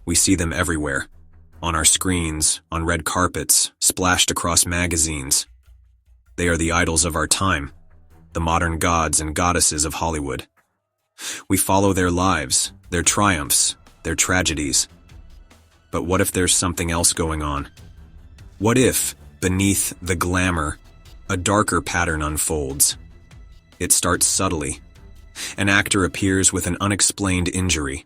We see them everywhere. On our screens, on red carpets, splashed across magazines. They are the idols of our time, the modern gods and goddesses of Hollywood. We follow their lives, their triumphs, their tragedies. But what if there's something else going on? What if, beneath the glamour, a darker pattern unfolds? It starts subtly. An actor appears with an unexplained injury.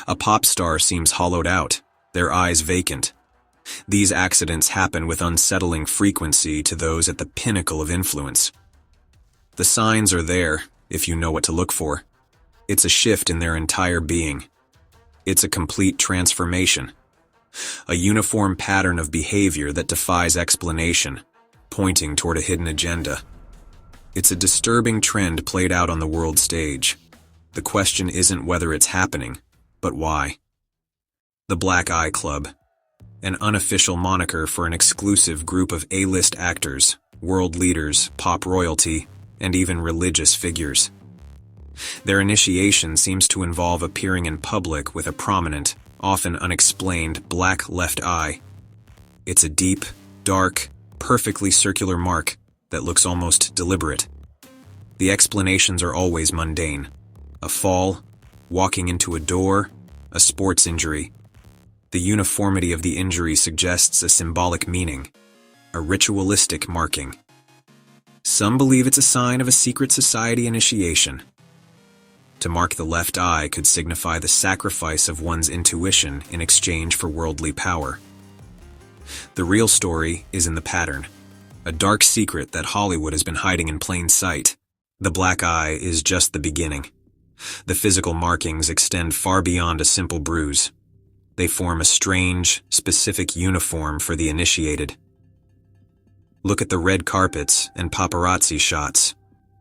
A pop star seems hollowed out, their eyes vacant. These accidents happen with unsettling frequency to those at the pinnacle of influence. The signs are there, if you know what to look for. It's a shift in their entire being. It's a complete transformation. A uniform pattern of behavior that defies explanation, pointing toward a hidden agenda. It's a disturbing trend played out on the world stage. The question isn't whether it's happening, but why. The Black Eye Club, an unofficial moniker for an exclusive group of A-list actors, world leaders, pop royalty, and even religious figures. Their initiation seems to involve appearing in public with a prominent, often unexplained, black left eye. It's a deep, dark, perfectly circular mark that looks almost deliberate. The explanations are always mundane. A fall, walking into a door, a sports injury. The uniformity of the injury suggests a symbolic meaning, a ritualistic marking. Some believe it's a sign of a secret society initiation. To mark the left eye could signify the sacrifice of one's intuition in exchange for worldly power. The real story is in the pattern, a dark secret that Hollywood has been hiding in plain sight. The black eye is just the beginning. The physical markings extend far beyond a simple bruise. They form a strange, specific uniform for the initiated. Look at the red carpets and paparazzi shots.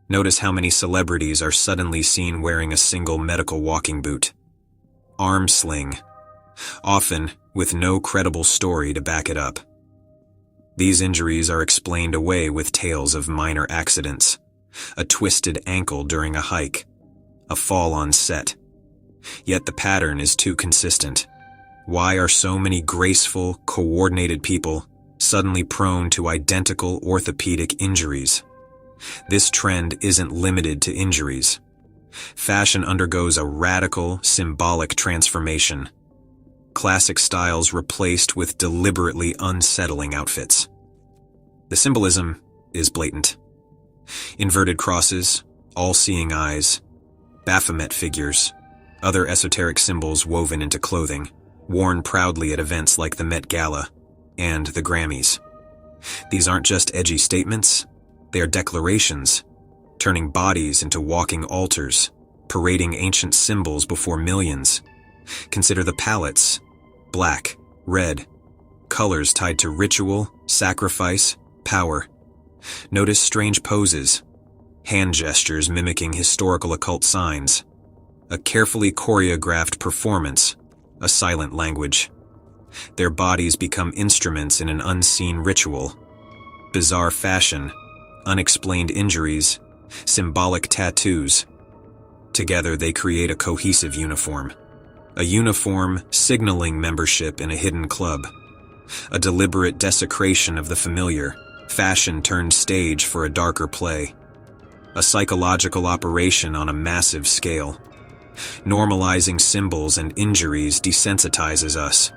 Notice how many celebrities are suddenly seen wearing a single medical walking boot. Arm sling, often with no credible story to back it up. These injuries are explained away with tales of minor accidents. A twisted ankle during a hike, a fall on set. Yet the pattern is too consistent. Why are so many graceful, coordinated people suddenly prone to identical orthopedic injuries? This trend isn't limited to injuries. Fashion undergoes a radical, symbolic transformation. Classic styles replaced with deliberately unsettling outfits. The symbolism is blatant. Inverted crosses, all-seeing eyes, Baphomet figures, other esoteric symbols woven into clothing, worn proudly at events like the Met Gala and the Grammys. These aren't just edgy statements, they are declarations, turning bodies into walking altars, parading ancient symbols before millions. Consider the palettes, black, red, colors tied to ritual, sacrifice, power. Notice strange poses, hand gestures mimicking historical occult signs, a carefully choreographed performance, a silent language. Their bodies become instruments in an unseen ritual. Bizarre fashion, unexplained injuries, symbolic tattoos. Together they create a cohesive uniform. A uniform signaling membership in a hidden club. A deliberate desecration of the familiar, fashion turned stage for a darker play. A psychological operation on a massive scale. Normalizing symbols and injuries desensitizes us.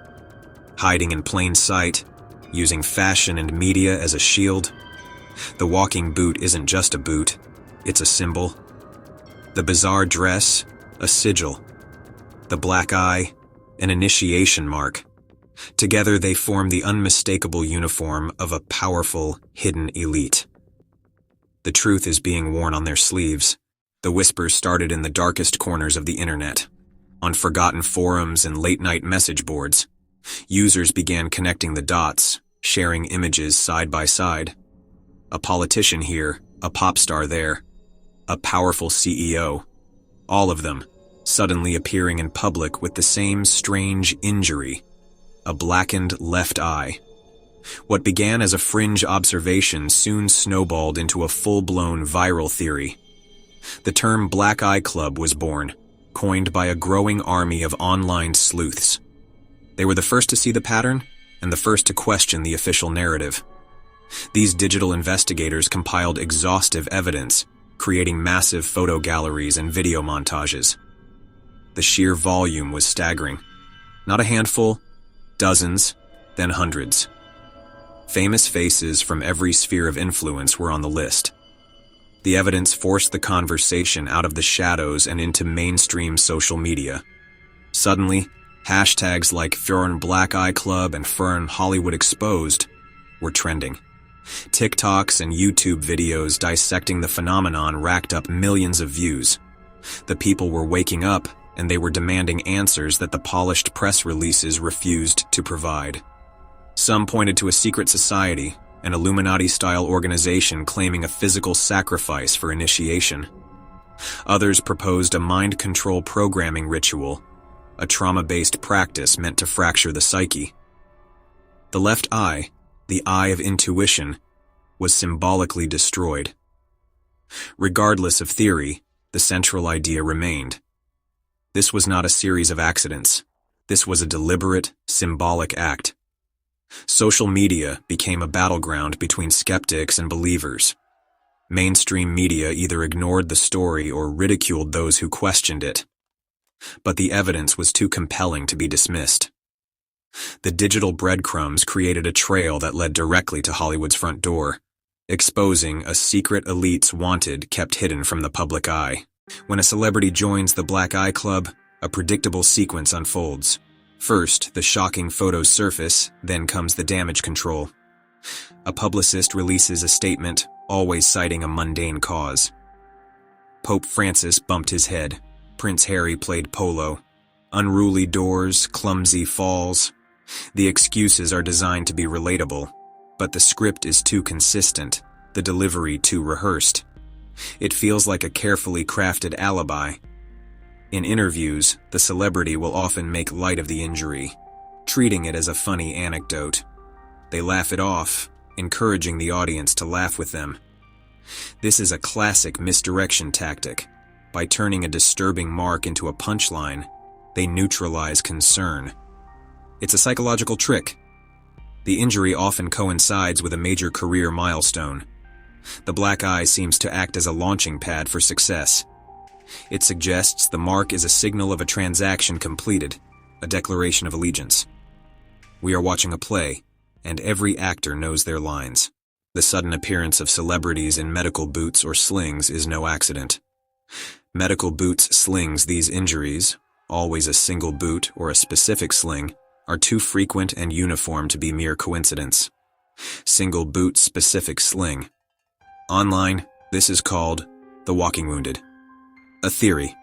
Hiding in plain sight, using fashion and media as a shield. The walking boot isn't just a boot, it's a symbol. The bizarre dress, a sigil. The black eye, an initiation mark. Together they form the unmistakable uniform of a powerful, hidden elite. The truth is being worn on their sleeves. The whispers started in the darkest corners of the internet, on forgotten forums and late-night message boards. Users began connecting the dots, sharing images side by side. A politician here, a pop star there, a powerful CEO. All of them, suddenly appearing in public with the same strange injury, a blackened left eye. What began as a fringe observation soon snowballed into a full-blown viral theory. The term Black Eye Club was born, coined by a growing army of online sleuths. They were the first to see the pattern and the first to question the official narrative. These digital investigators compiled exhaustive evidence, creating massive photo galleries and video montages. The sheer volume was staggering. Not a handful, dozens, then hundreds. Famous faces from every sphere of influence were on the list. The evidence forced the conversation out of the shadows and into mainstream social media. Suddenly, hashtags like Fern Black Eye Club and Fern Hollywood Exposed were trending. TikToks and YouTube videos dissecting the phenomenon racked up millions of views. The people were waking up, and they were demanding answers that the polished press releases refused to provide. Some pointed to a secret society, an Illuminati-style organization claiming a physical sacrifice for initiation. Others proposed a mind control programming ritual, a trauma-based practice meant to fracture the psyche. The left eye, the eye of intuition, was symbolically destroyed. Regardless of theory, the central idea remained. This was not a series of accidents. This was a deliberate, symbolic act. Social media became a battleground between skeptics and believers. Mainstream media either ignored the story or ridiculed those who questioned it. But the evidence was too compelling to be dismissed. The digital breadcrumbs created a trail that led directly to Hollywood's front door, exposing a secret elite's wanted kept hidden from the public eye. When a celebrity joins the Black Eye Club, a predictable sequence unfolds. First, the shocking photos surface, then comes the damage control. A publicist releases a statement, always citing a mundane cause. Pope Francis bumped his head. Prince Harry played polo. Unruly doors, clumsy falls. The excuses are designed to be relatable, but the script is too consistent, the delivery too rehearsed. It feels like a carefully crafted alibi. In interviews, the celebrity will often make light of the injury, treating it as a funny anecdote. They laugh it off, encouraging the audience to laugh with them. This is a classic misdirection tactic. By turning a disturbing mark into a punchline, they neutralize concern. It's a psychological trick. The injury often coincides with a major career milestone. The black eye seems to act as a launching pad for success. It suggests the mark is a signal of a transaction completed, a declaration of allegiance. We are watching a play, and every actor knows their lines. The sudden appearance of celebrities in medical boots or slings is no accident. Medical boots slings these injuries, always a single boot or a specific sling, are too frequent and uniform to be mere coincidence. Single boot specific sling. Online, this is called the walking wounded. A theory.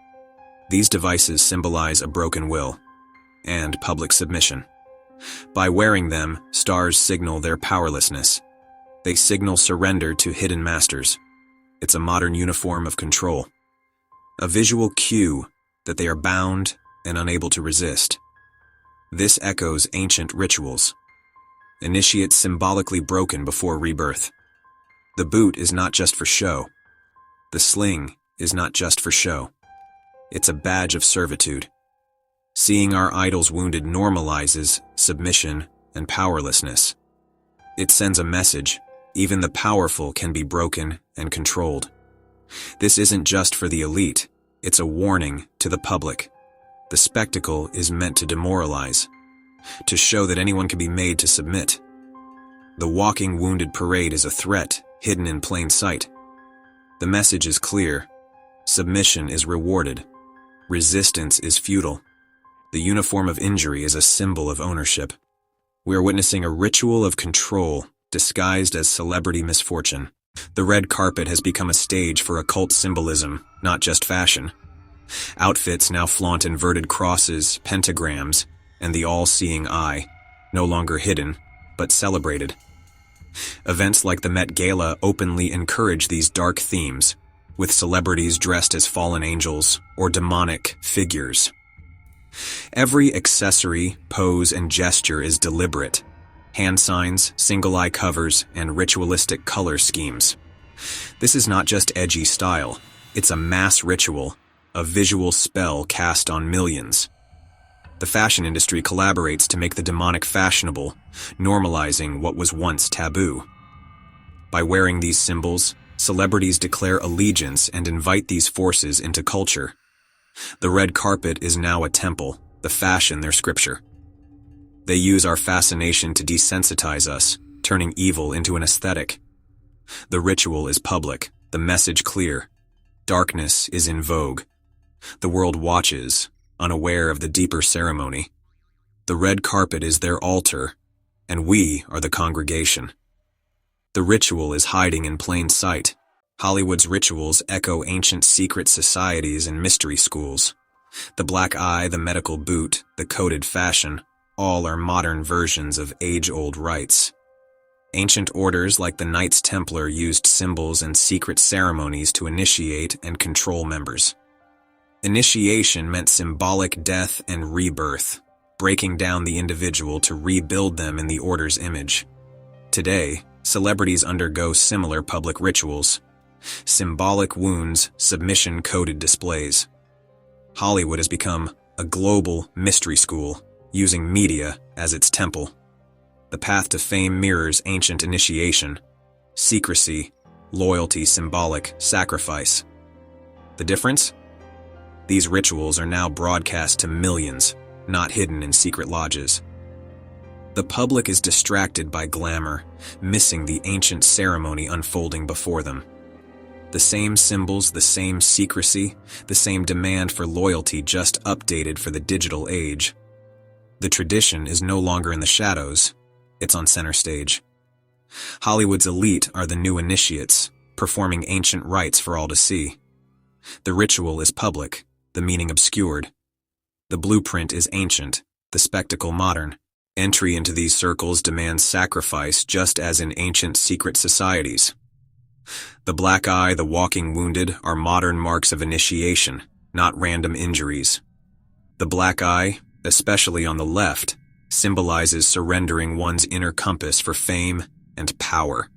These devices symbolize a broken will and public submission. By wearing them, stars signal their powerlessness. They signal surrender to hidden masters. It's a modern uniform of control. A visual cue that they are bound and unable to resist. This echoes ancient rituals. Initiates symbolically broken before rebirth. The boot is not just for show. The sling is not just for show. It's a badge of servitude. Seeing our idols wounded normalizes submission and powerlessness. It sends a message. Even the powerful can be broken and controlled. This isn't just for the elite. It's a warning to the public. The spectacle is meant to demoralize, to show that anyone can be made to submit. The walking wounded parade is a threat, hidden in plain sight. The message is clear. Submission is rewarded. Resistance is futile. The uniform of injury is a symbol of ownership. We are witnessing a ritual of control disguised as celebrity misfortune. The red carpet has become a stage for occult symbolism, not just fashion. Outfits now flaunt inverted crosses, pentagrams, and the all-seeing eye, no longer hidden, but celebrated. Events like the Met Gala openly encourage these dark themes, with celebrities dressed as fallen angels or demonic figures. Every accessory, pose, and gesture is deliberate. Hand signs, single-eye covers, and ritualistic color schemes. This is not just edgy style. It's a mass ritual, a visual spell cast on millions. The fashion industry collaborates to make the demonic fashionable, normalizing what was once taboo. By wearing these symbols, celebrities declare allegiance and invite these forces into culture. The red carpet is now a temple, the fashion their scripture. They use our fascination to desensitize us, turning evil into an aesthetic. The ritual is public, the message clear. Darkness is in vogue. The world watches, unaware of the deeper ceremony. The red carpet is their altar, and we are the congregation. The ritual is hiding in plain sight. Hollywood's rituals echo ancient secret societies and mystery schools. The black eye, the medical boot, the coded fashion, all are modern versions of age-old rites. Ancient orders like the Knights Templar used symbols and secret ceremonies to initiate and control members. Initiation meant symbolic death and rebirth, breaking down the individual to rebuild them in the order's image. Today, celebrities undergo similar public rituals. Symbolic wounds, submission-coded displays. Hollywood has become a global mystery school, using media as its temple. The path to fame mirrors ancient initiation. Secrecy, loyalty, symbolic, sacrifice. The difference? These rituals are now broadcast to millions, not hidden in secret lodges. The public is distracted by glamour, missing the ancient ceremony unfolding before them. The same symbols, the same secrecy, the same demand for loyalty, just updated for the digital age. The tradition is no longer in the shadows, it's on center stage. Hollywood's elite are the new initiates, performing ancient rites for all to see. The ritual is public, the meaning obscured. The blueprint is ancient, the spectacle modern. Entry into these circles demands sacrifice, just as in ancient secret societies. The black eye, the walking wounded, are modern marks of initiation, not random injuries. The black eye, especially on the left, symbolizes surrendering one's inner compass for fame and power.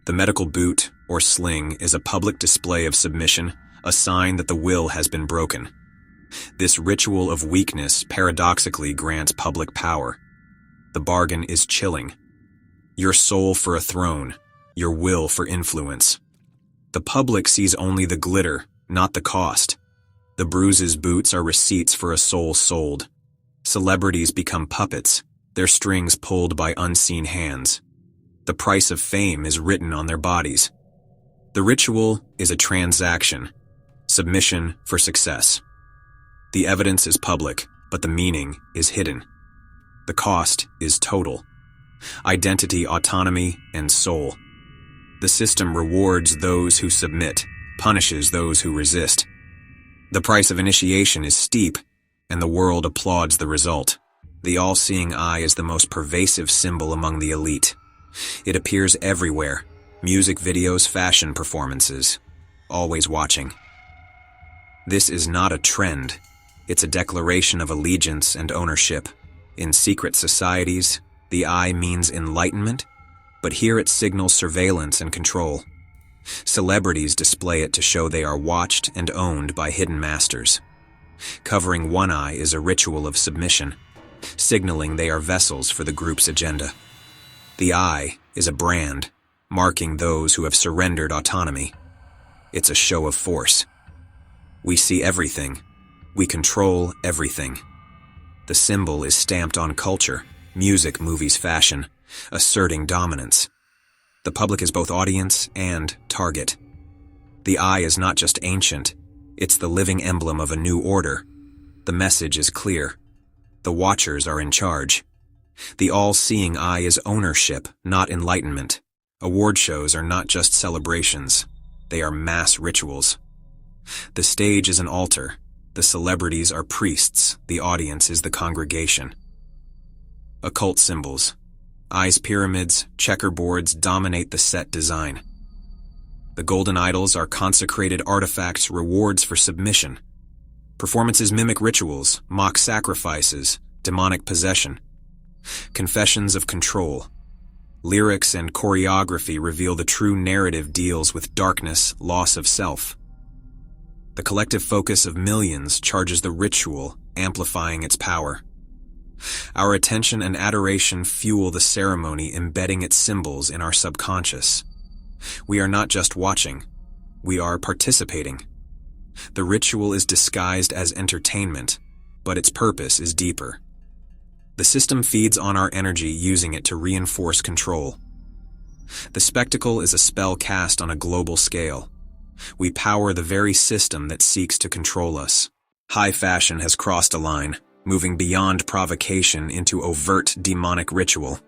The medical boot, or sling, is a public display of submission, a sign that the will has been broken. This ritual of weakness paradoxically grants public power. The bargain is chilling. Your soul for a throne, your will for influence. The public sees only the glitter, not the cost. The bruises boots are receipts for a soul sold. Celebrities become puppets, their strings pulled by unseen hands. The price of fame is written on their bodies. The ritual is a transaction, submission for success. The evidence is public, but the meaning is hidden. The cost is total. Identity, autonomy, and soul. The system rewards those who submit, punishes those who resist. The price of initiation is steep, and the world applauds the result. The all-seeing eye is the most pervasive symbol among the elite. It appears everywhere. Music videos, fashion performances. Always watching. This is not a trend. It's a declaration of allegiance and ownership. In secret societies, the eye means enlightenment, but here it signals surveillance and control. Celebrities display it to show they are watched and owned by hidden masters. Covering one eye is a ritual of submission, signaling they are vessels for the group's agenda. The eye is a brand, marking those who have surrendered autonomy. It's a show of force. We see everything. We control everything. The symbol is stamped on culture, music, movies, fashion, asserting dominance. The public is both audience and target. The eye is not just ancient, it's the living emblem of a new order. The message is clear. The watchers are in charge. The all-seeing eye is ownership, not enlightenment. Award shows are not just celebrations. They are mass rituals. The stage is an altar. The celebrities are priests. The audience is the congregation. Occult symbols. Eyes pyramids, checkerboards dominate the set design. The golden idols are consecrated artifacts, rewards for submission. Performances mimic rituals, mock sacrifices, demonic possession. Confessions of control. Lyrics and choreography reveal the true narrative deals with darkness, loss of self. The collective focus of millions charges the ritual amplifying its power. Our attention and adoration fuel the ceremony, embedding its symbols in our subconscious. We are not just watching, we are participating. The ritual is disguised as entertainment, but its purpose is deeper. The system feeds on our energy, using it to reinforce control. The spectacle is a spell cast on a global scale. We power the very system that seeks to control us. High fashion has crossed a line, moving beyond provocation into overt demonic ritual.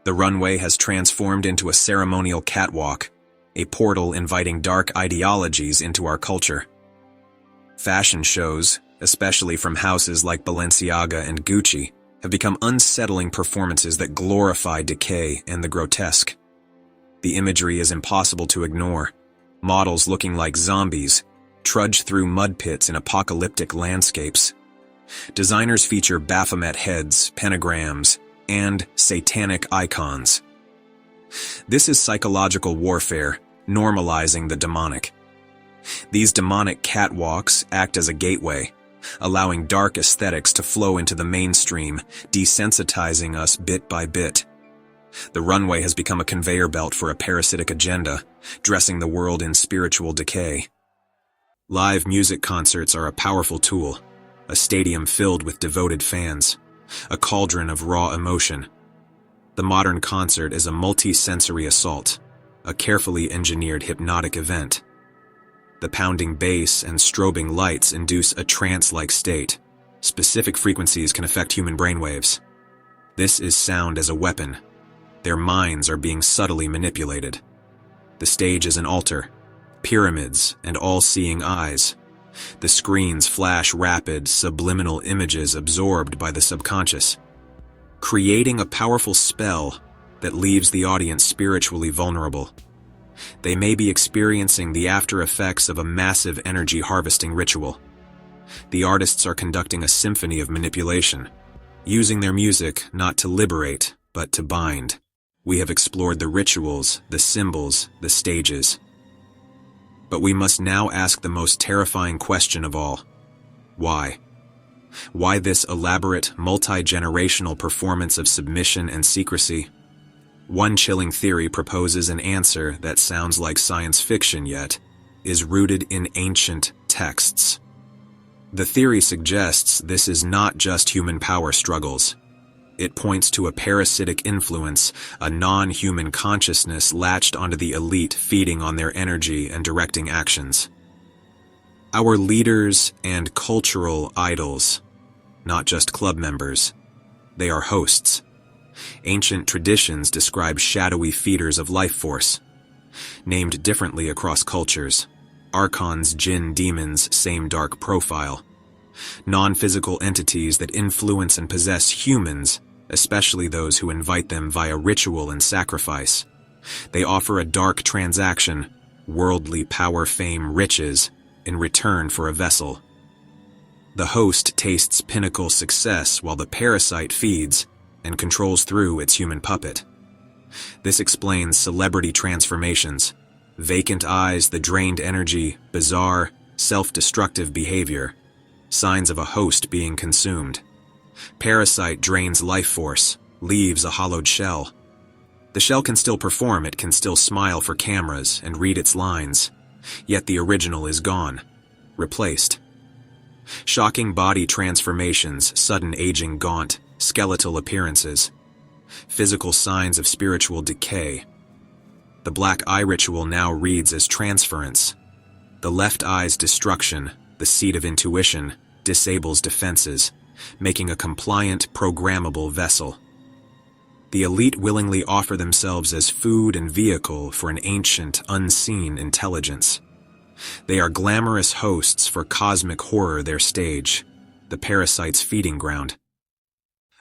The runway has transformed into a ceremonial catwalk, a portal inviting dark ideologies into our culture. Fashion shows, especially from houses like Balenciaga and Gucci, have become unsettling performances that glorify decay and the grotesque. The imagery is impossible to ignore. Models looking like zombies trudge through mud pits in apocalyptic landscapes. Designers feature Baphomet heads, pentagrams, and satanic icons. This is psychological warfare, normalizing the demonic. These demonic catwalks act as a gateway, allowing dark aesthetics to flow into the mainstream, desensitizing us bit by bit. The runway has become a conveyor belt for a parasitic agenda, dressing the world in spiritual decay. Live music concerts are a powerful tool, a stadium filled with devoted fans, a cauldron of raw emotion. The modern concert is a multi-sensory assault, a carefully engineered hypnotic event. The pounding bass and strobing lights induce a trance-like state. Specific frequencies can affect human brainwaves. This is sound as a weapon. Their minds are being subtly manipulated. The stage is an altar, pyramids, and all-seeing eyes. The screens flash rapid, subliminal images absorbed by the subconscious, creating a powerful spell that leaves the audience spiritually vulnerable. They may be experiencing the after effects of a massive energy harvesting ritual. The artists are conducting a symphony of manipulation, using their music not to liberate, but to bind. We have explored the rituals, the symbols, the stages. But we must now ask the most terrifying question of all. Why? Why this elaborate, multi-generational performance of submission and secrecy? One chilling theory proposes an answer that sounds like science fiction yet is rooted in ancient texts. The theory suggests this is not just human power struggles. It points to a parasitic influence, a non-human consciousness latched onto the elite, feeding on their energy and directing actions. Our leaders and cultural idols, not just club members, they are hosts. Ancient traditions describe shadowy feeders of life force, named differently across cultures. Archons, jinn, demons, same dark profile. Non-physical entities that influence and possess humans, especially those who invite them via ritual and sacrifice. They offer a dark transaction, worldly power, fame, riches, in return for a vessel. The host tastes pinnacle success while the parasite feeds and controls through its human puppet. This explains celebrity transformations, vacant eyes, the drained energy, bizarre, self-destructive behavior, signs of a host being consumed. Parasite drains life force, leaves a hollowed shell. The shell can still perform, it can still smile for cameras and read its lines, yet the original is gone, replaced. Shocking body transformations, sudden aging, gaunt, skeletal appearances, physical signs of spiritual decay. The black eye ritual now reads as transference. The left eye's destruction, the seat of intuition, disables defenses, making a compliant, programmable vessel. The elite willingly offer themselves as food and vehicle for an ancient, unseen intelligence. They are glamorous hosts for cosmic horror, their stage, the parasite's feeding ground.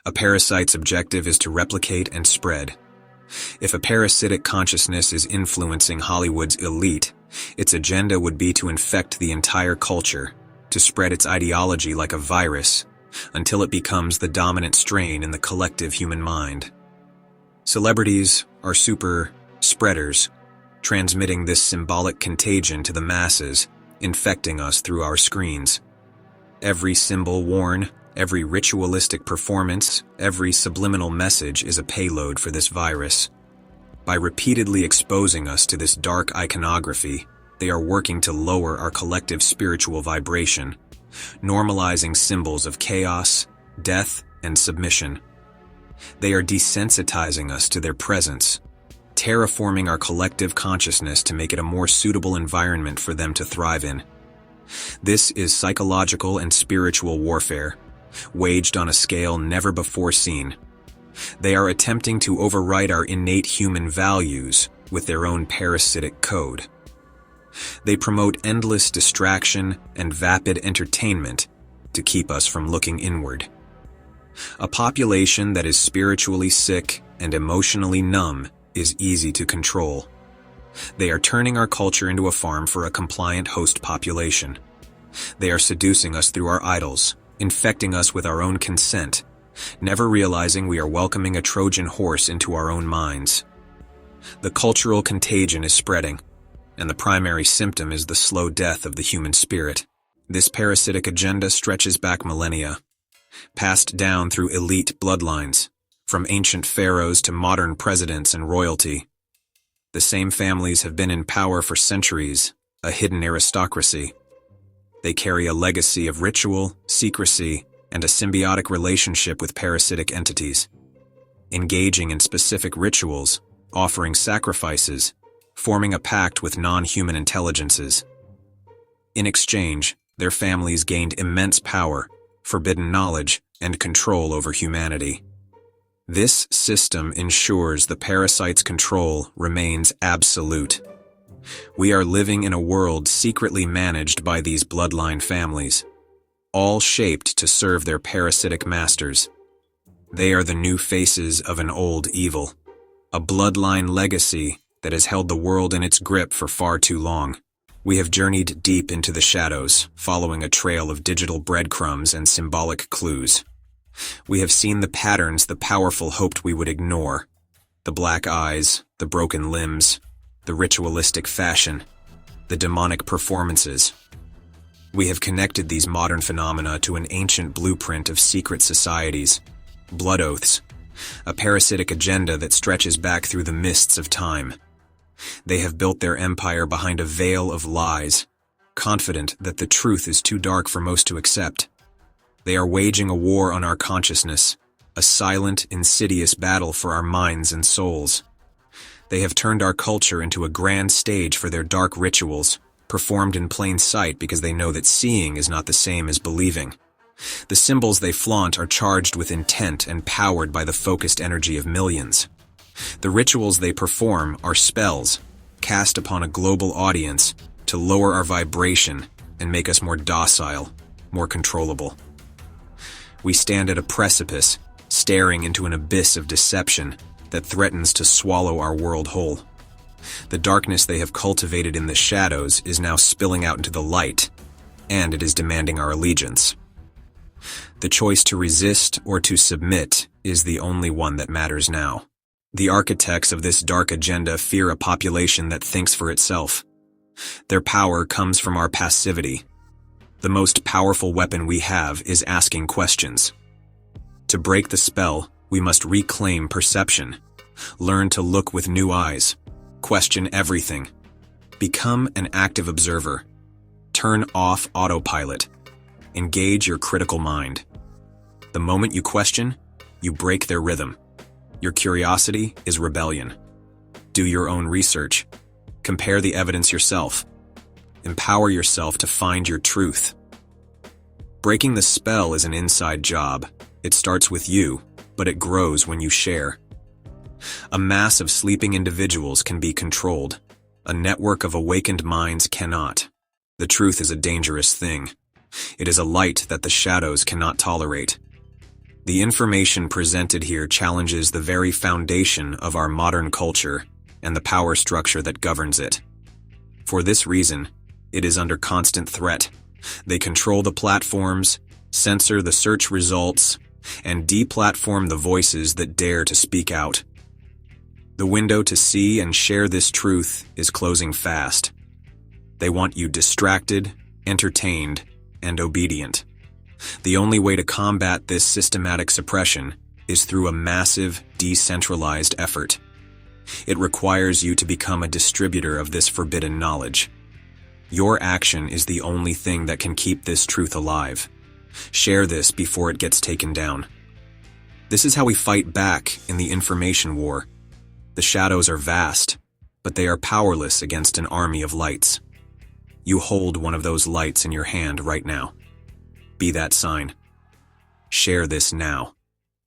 A parasite's objective is to replicate and spread. If a parasitic consciousness is influencing Hollywood's elite, its agenda would be to infect the entire culture, to spread its ideology like a virus, until it becomes the dominant strain in the collective human mind. Celebrities are super spreaders, transmitting this symbolic contagion to the masses, infecting us through our screens. Every symbol worn, every ritualistic performance, every subliminal message is a payload for this virus. By repeatedly exposing us to this dark iconography, they are working to lower our collective spiritual vibration, normalizing symbols of chaos, death, and submission. They are desensitizing us to their presence, terraforming our collective consciousness to make it a more suitable environment for them to thrive in. This is psychological and spiritual warfare, waged on a scale never before seen. They are attempting to overwrite our innate human values with their own parasitic code. They promote endless distraction and vapid entertainment to keep us from looking inward. A population that is spiritually sick and emotionally numb is easy to control. They are turning our culture into a farm for a compliant host population. They are seducing us through our idols, infecting us with our own consent, never realizing we are welcoming a Trojan horse into our own minds. The cultural contagion is spreading, and the primary symptom is the slow death of the human spirit. This parasitic agenda stretches back millennia, passed down through elite bloodlines, from ancient pharaohs to modern presidents and royalty. The same families have been in power for centuries, a hidden aristocracy. They carry a legacy of ritual, secrecy, and a symbiotic relationship with parasitic entities. Engaging in specific rituals, offering sacrifices, forming a pact with non-human intelligences. In exchange, their families gained immense power, forbidden knowledge, and control over humanity. This system ensures the parasite's control remains absolute. We are living in a world secretly managed by these bloodline families, all shaped to serve their parasitic masters. They are the new faces of an old evil, a bloodline legacy that has held the world in its grip for far too long. We have journeyed deep into the shadows, following a trail of digital breadcrumbs and symbolic clues. We have seen the patterns the powerful hoped we would ignore. The black eyes, the broken limbs, the ritualistic fashion, the demonic performances. We have connected these modern phenomena to an ancient blueprint of secret societies, blood oaths, a parasitic agenda that stretches back through the mists of time. They have built their empire behind a veil of lies, confident that the truth is too dark for most to accept. They are waging a war on our consciousness, a silent, insidious battle for our minds and souls. They have turned our culture into a grand stage for their dark rituals, performed in plain sight because they know that seeing is not the same as believing. The symbols they flaunt are charged with intent and powered by the focused energy of millions. The rituals they perform are spells, cast upon a global audience to lower our vibration and make us more docile, more controllable. We stand at a precipice, staring into an abyss of deception that threatens to swallow our world whole. The darkness they have cultivated in the shadows is now spilling out into the light, and it is demanding our allegiance. The choice to resist or to submit is the only one that matters now. The architects of this dark agenda fear a population that thinks for itself. Their power comes from our passivity. The most powerful weapon we have is asking questions. To break the spell, we must reclaim perception, learn to look with new eyes, question everything, become an active observer, turn off autopilot, engage your critical mind. The moment you question, you break their rhythm. Your curiosity is rebellion. Do your own research. Compare the evidence yourself. Empower yourself to find your truth. Breaking the spell is an inside job. It starts with you, but it grows when you share. A mass of sleeping individuals can be controlled. A network of awakened minds cannot. The truth is a dangerous thing. It is a light that the shadows cannot tolerate. The information presented here challenges the very foundation of our modern culture and the power structure that governs it. For this reason, it is under constant threat. They control the platforms, censor the search results, and deplatform the voices that dare to speak out. The window to see and share this truth is closing fast. They want you distracted, entertained, and obedient. The only way to combat this systematic suppression is through a massive, decentralized effort. It requires you to become a distributor of this forbidden knowledge. Your action is the only thing that can keep this truth alive. Share this before it gets taken down. This is how we fight back in the information war. The shadows are vast, but they are powerless against an army of lights. You hold one of those lights in your hand right now. Be that sign. Share this now.